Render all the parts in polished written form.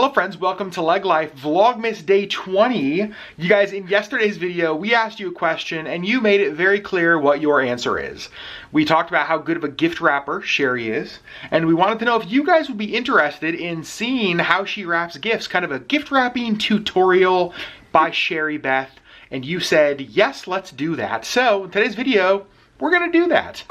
Hello friends, welcome to LeggLife Vlogmas Day 20. You guys, in yesterday's video, we asked you a question and you made it very clear what your answer is. We talked about how good of a gift wrapper Sherri is, and we wanted to know if you guys would be interested in seeing how she wraps gifts, kind of a gift wrapping tutorial by Sherri Beth. And you said, yes, let's do that. So in today's video, we're gonna do that.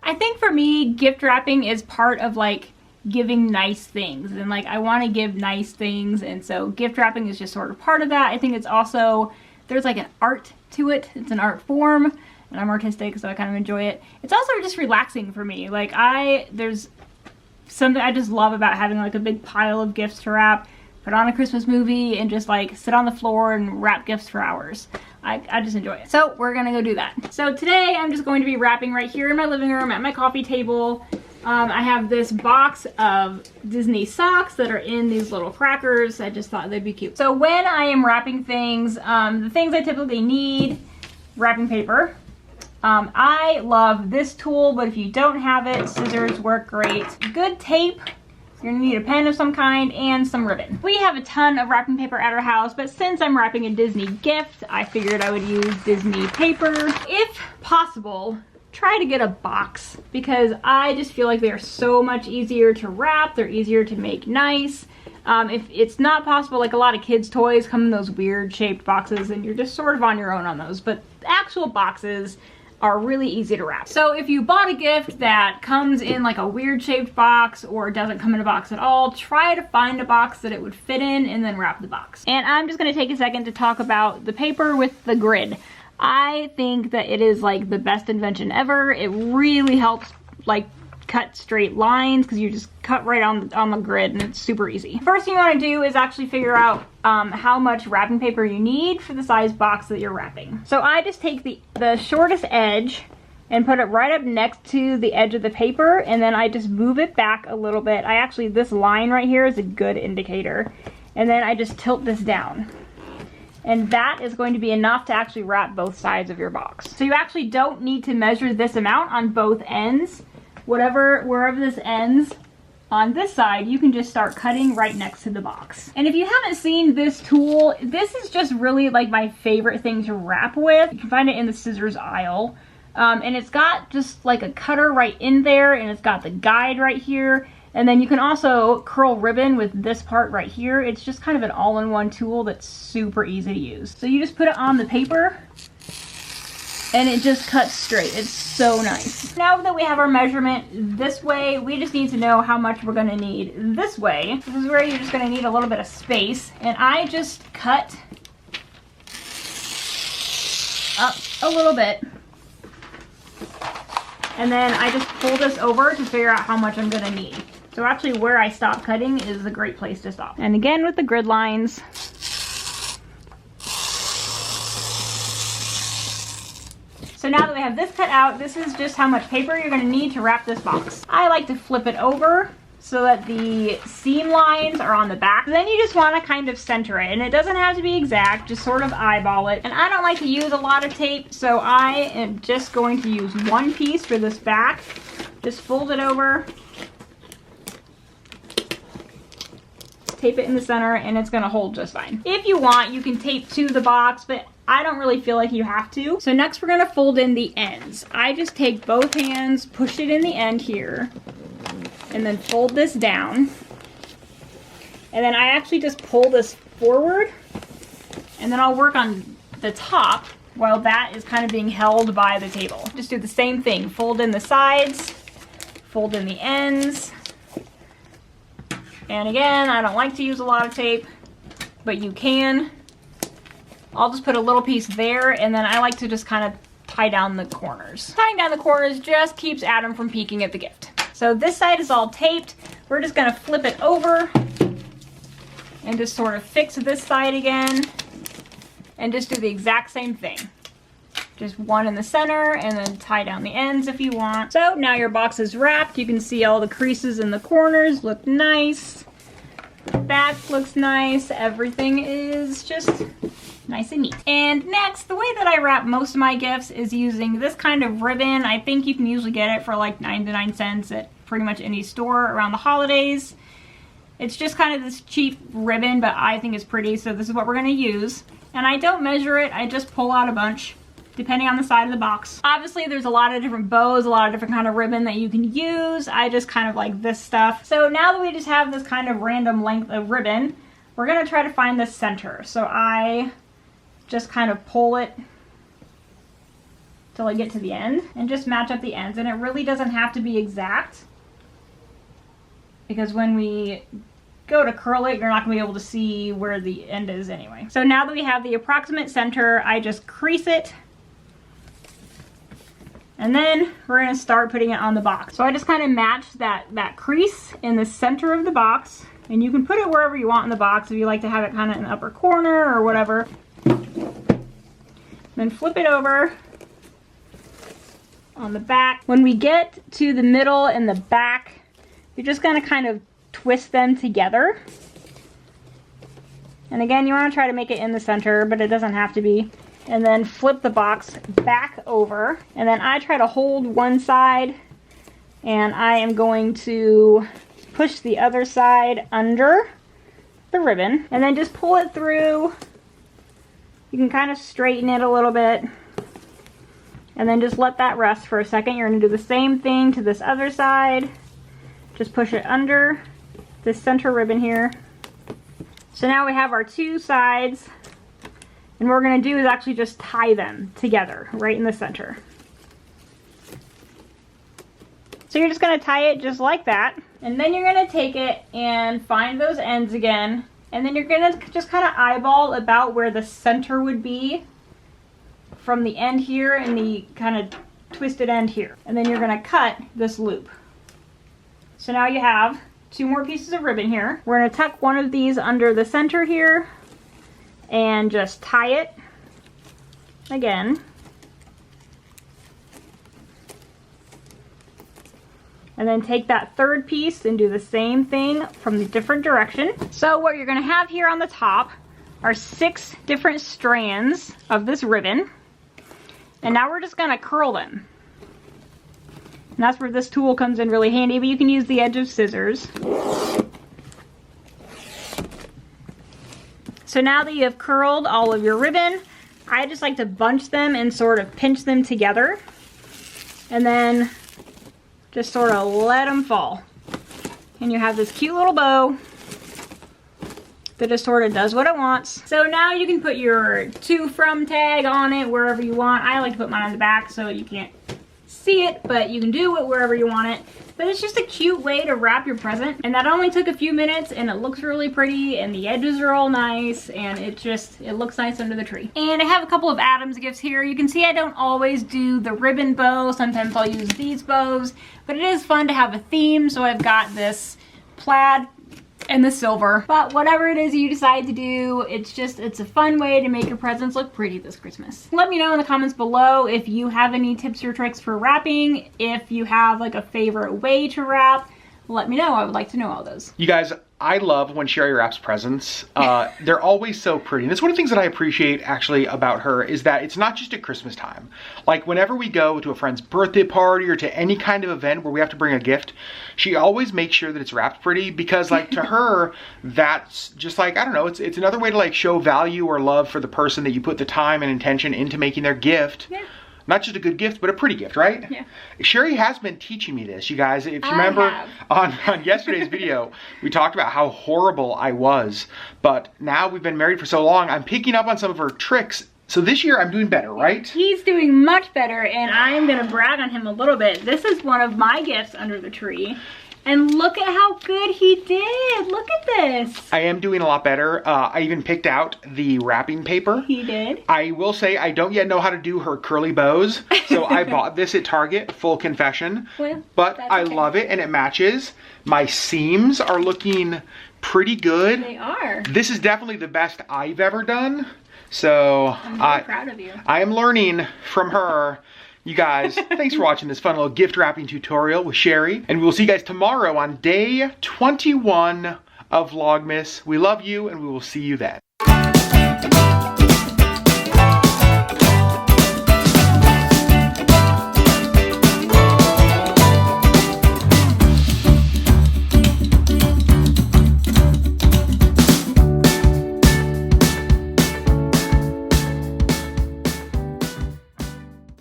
I think for me, gift wrapping is part of like giving nice things, and like I want to give nice things, and so gift wrapping is just sort of part of that. I think it's also, there's like an art to it. It's an art form, and I'm artistic, so I kind of enjoy it. It's also just relaxing for me. Like there's something I just love about having like a big pile of gifts to wrap, put on a Christmas movie, and just like sit on the floor and wrap gifts for hours. I just enjoy it. So we're gonna go do that. So today I'm just going to be wrapping right here in my living room at my coffee table. I have this box of Disney socks that are in these little crackers. I just thought they'd be cute. So when I am wrapping things, the things I typically need: wrapping paper. I love this tool, but if you don't have it, scissors work great. Good tape. You're gonna need a pen of some kind and some ribbon. We have a ton of wrapping paper at our house, but since I'm wrapping a Disney gift, I figured I would use Disney paper. If possible, try to get a box, because I just feel like they're so much easier to wrap. They're easier to make nice. If it's not possible, like a lot of kids' toys come in those weird shaped boxes and you're just sort of on your own on those, but actual boxes are really easy to wrap. So if you bought a gift that comes in like a weird shaped box or doesn't come in a box at all, try to find a box that it would fit in and then wrap the box. And I'm just gonna take a second to talk about the paper with the grid. I think that it is like the best invention ever. It really helps like cut straight lines, because you just cut right on the grid and it's super easy. First thing you want to do is actually figure out how much wrapping paper you need for the size box that you're wrapping. So I just take the shortest edge and put it right up next to the edge of the paper, and then I just move it back a little bit. This line right here is a good indicator. And then I just tilt this down. And that is going to be enough to actually wrap both sides of your box. So you actually don't need to measure this amount on both ends. Wherever this ends on this side, you can just start cutting right next to the box. And if you haven't seen this tool, this is just really like my favorite thing to wrap with. You can find it in the scissors aisle. And it's got just like a cutter right in there, and it's got the guide right here. And then you can also curl ribbon with this part right here. It's just kind of an all-in-one tool that's super easy to use. So you just put it on the paper, and it just cuts straight. It's so nice. Now that we have our measurement this way, we just need to know how much we're gonna need this way. This is where you're just gonna need a little bit of space. And I just cut up a little bit. And then I just pull this over to figure out how much I'm gonna need. So actually where I stop cutting is a great place to stop. And again with the grid lines. So now that we have this cut out, this is just how much paper you're gonna need to wrap this box. I like to flip it over so that the seam lines are on the back. Then you just wanna kind of center it, and it doesn't have to be exact, just sort of eyeball it. And I don't like to use a lot of tape, so I am just going to use one piece for this back. Just fold it over, tape it in the center, and it's gonna hold just fine. If you want, you can tape to the box, but I don't really feel like you have to. So next we're gonna fold in the ends. I just take both hands, push it in the end here, and then fold this down. And then I actually just pull this forward, and then I'll work on the top while that is kind of being held by the table. Just do the same thing. Fold in the sides, fold in the ends. And again, I don't like to use a lot of tape, but you can. I'll just put a little piece there, and then I like to just kind of tie down the corners. Tying down the corners just keeps Adam from peeking at the gift. So this side is all taped. We're just gonna flip it over and just sort of fix this side again, and just do the exact same thing. Just one in the center, and then tie down the ends if you want. So now your box is wrapped. You can see all the creases in the corners look nice. Back looks nice. Everything is just nice and neat. And next, the way that I wrap most of my gifts is using this kind of ribbon. I think you can usually get it for like 99 cents at pretty much any store around the holidays. It's just kind of this cheap ribbon, but I think it's pretty, so this is what we're gonna use. And I don't measure it, I just pull out a bunch, depending on the side of the box. Obviously, there's a lot of different bows, a lot of different kind of ribbon that you can use. I just kind of like this stuff. So now that we just have this kind of random length of ribbon, we're gonna try to find the center. So I just kind of pull it till I get to the end and just match up the ends. And it really doesn't have to be exact, because when we go to curl it, you're not gonna be able to see where the end is anyway. So now that we have the approximate center, I just crease it, and then we're gonna start putting it on the box. So I just kind of match that crease in the center of the box, and you can put it wherever you want in the box if you like to have it kind of in the upper corner or whatever. Then flip it over on the back. When we get to the middle and the back, you're just gonna kind of twist them together. And again, you wanna try to make it in the center, but it doesn't have to be. And then flip the box back over. And then I try to hold one side, and I am going to push the other side under the ribbon, and then just pull it through. You can kind of straighten it a little bit, and then just let that rest for a second. You're gonna do the same thing to this other side. Just push it under this center ribbon here. So now we have our two sides, and what we're gonna do is actually just tie them together right in the center. So you're just gonna tie it just like that, and then you're gonna take it and find those ends again, and then you're gonna just kind of eyeball about where the center would be from the end here and the kind of twisted end here. And then you're gonna cut this loop. So now you have two more pieces of ribbon here. We're gonna tuck one of these under the center here and just tie it again. And then take that third piece and do the same thing from the different direction. So what you're gonna have here on the top are 6 different strands of this ribbon. And now we're just gonna curl them. And that's where this tool comes in really handy, but you can use the edge of scissors. So now that you have curled all of your ribbon, I just like to bunch them and sort of pinch them together. And then just sort of let them fall. And you have this cute little bow that just sort of does what it wants. So now you can put your to from tag on it wherever you want. I like to put mine on the back so you can't see it, but you can do it wherever you want it. But it's just a cute way to wrap your present, and that only took a few minutes, and it looks really pretty, and the edges are all nice, and it looks nice under the tree. And I have a couple of Adam's gifts here. You can see I don't always do the ribbon bow. Sometimes I'll use these bows, but it is fun to have a theme, so I've got this plaid and the silver. But whatever it is you decide to do, it's a fun way to make your presents look pretty this Christmas. Let me know in the comments below if you have any tips or tricks for wrapping, if you have like a favorite way to wrap. Let me know. I would like to know all those. You guys, I love when Sherri wraps presents. They're always so pretty. And that's one of the things that I appreciate actually about her, is that it's not just at Christmas time. Like whenever we go to a friend's birthday party or to any kind of event where we have to bring a gift, she always makes sure that it's wrapped pretty, because like to her, that's just like, I don't know, it's another way to like show value or love for the person that you put the time and intention into making their gift. Yeah. Not just a good gift, but a pretty gift, right? Yeah. Sherri has been teaching me this, you guys. If you remember on yesterday's video, we talked about how horrible I was. But now we've been married for so long, I'm picking up on some of her tricks. So this year I'm doing better, right? He's doing much better, and I'm gonna brag on him a little bit. This is one of my gifts under the tree. And look at how good he did. Look at this. I am doing a lot better. I even picked out the wrapping paper. He did. I will say I don't yet know how to do her curly bows. So I bought this at Target, full confession. Well, but I love it, and it matches. My seams are looking pretty good. They are. This is definitely the best I've ever done. So I'm very proud of you. I am learning from her. You guys, thanks for watching this fun little gift wrapping tutorial with Sherri. And we will see you guys tomorrow on day 21 of Vlogmas. We love you, and we will see you then.